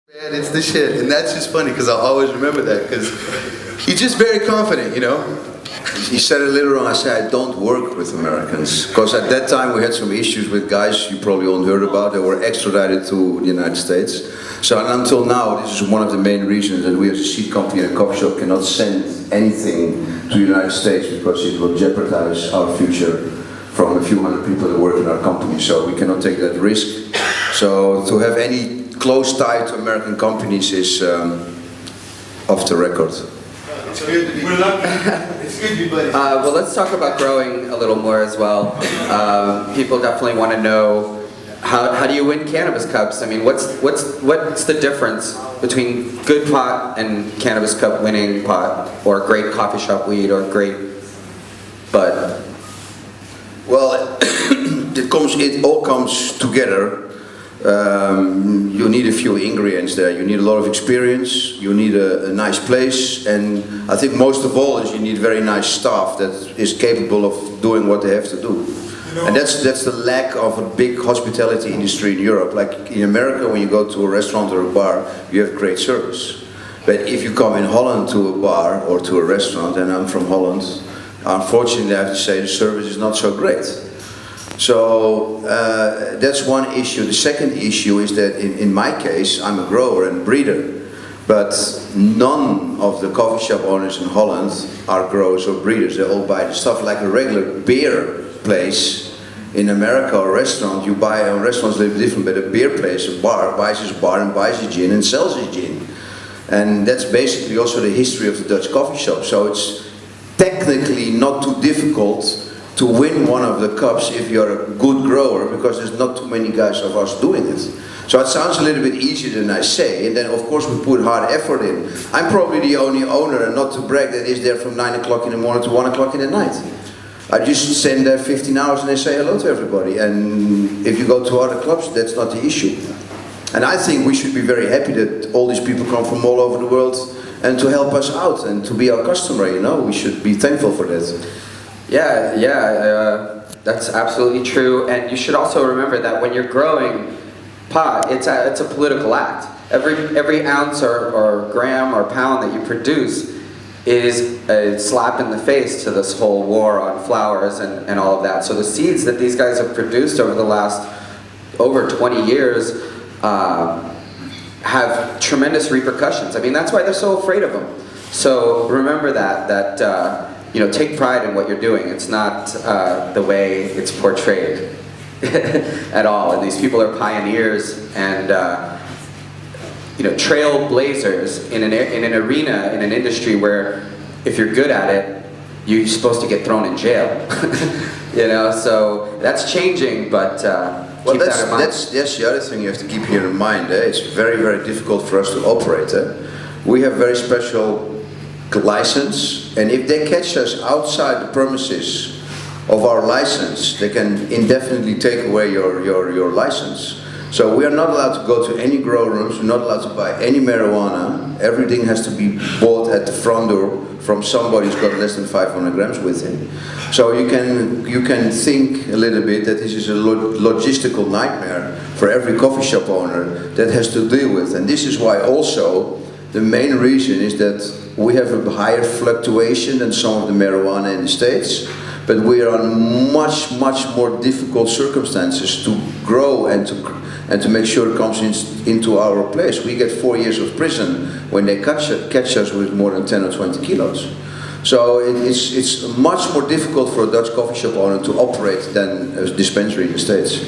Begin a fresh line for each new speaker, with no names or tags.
Man, it's the shit, and that's just funny because I'll always remember that because he's just very confident, you know. He said it later on. I said I don't work with Americans because at that time we had some issues with guys you probably all heard about that were extradited to the United States. So until now, this is one of the main reasons that we as a seed company and a coffee shop cannot send anything to the United States because it will jeopardize our future from a few hundred people that work in our company. So we cannot take that risk. So to have any close tie to American companies is off the record.
It's good to be. We're lucky. It's good to be buddies.
Well, let's talk about growing a little more as well. People definitely want to know how do you win cannabis cups? I mean, what's the difference between good pot and cannabis cup winning pot, or great coffee shop weed, or great bud?
Well, it all comes together. You need a few ingredients there. You need a lot of experience, you need a nice place, and I think most of all is you need very nice staff that is capable of doing what they have to do. And that's the lack of a big hospitality industry in Europe. Like in America, when you go to a restaurant or a bar, you have great service. But if you come in Holland to a bar or to a restaurant, and I'm from Holland, unfortunately I have to say the service is not so great. So that's one issue. The second issue is that in my case, I'm a grower and breeder, but none of the coffee shop owners in Holland are growers or breeders. They all buy the stuff like a regular beer place. In America, a restaurant, you buy a restaurant's a little different, but a beer place, a bar, buys his bar and buys his gin and sells his gin. And that's basically also the history of the Dutch coffee shop. So it's technically not too difficult to win one of the cups if you're a good grower, because there's not too many guys of us doing it. So it sounds a little bit easier than I say, and then of course we put hard effort in. I'm probably the only owner, and not to brag, that is there from 9 o'clock in the morning to 1 o'clock in the night. I just send there 15 hours and I say hello to everybody, and if you go to other clubs, that's not the issue. And I think we should be very happy that all these people come from all over the world and to help us out and to be our customer, you know, we should be thankful for that.
Yeah, that's absolutely true. And you should also remember that when you're growing pot, it's a political act. Every ounce or gram or pound that you produce is a slap in the face to this whole war on flowers and all of that. So the seeds that these guys have produced over the last over 20 years have tremendous repercussions. I mean, that's why they're so afraid of them. So remember that you know, take pride in what you're doing. It's not the way it's portrayed at all. And these people are pioneers and you know, trailblazers in an arena, in an industry where if you're good at it, you're supposed to get thrown in jail. You know, so that's changing, but
well,
keep that in mind.
That's the other thing you have to keep here in mind. It's very, very difficult for us to operate. We have very special license, and if they catch us outside the premises of our license, they can indefinitely take away your license. So we are not allowed to go to any grow rooms, we're not allowed to buy any marijuana. Everything has to be bought at the front door from somebody who's got less than 500 grams with him. So you can think a little bit that this is a logistical nightmare for every coffee shop owner that has to deal with. And this is why also the main reason is that we have a higher fluctuation than some of the marijuana in the States, but we are on much more difficult circumstances to grow and to make sure it comes into our place. We get 4 years of prison when they catch us with more than 10 or 20 kilos. So it's much more difficult for a Dutch coffee shop owner to operate than a dispensary in the States.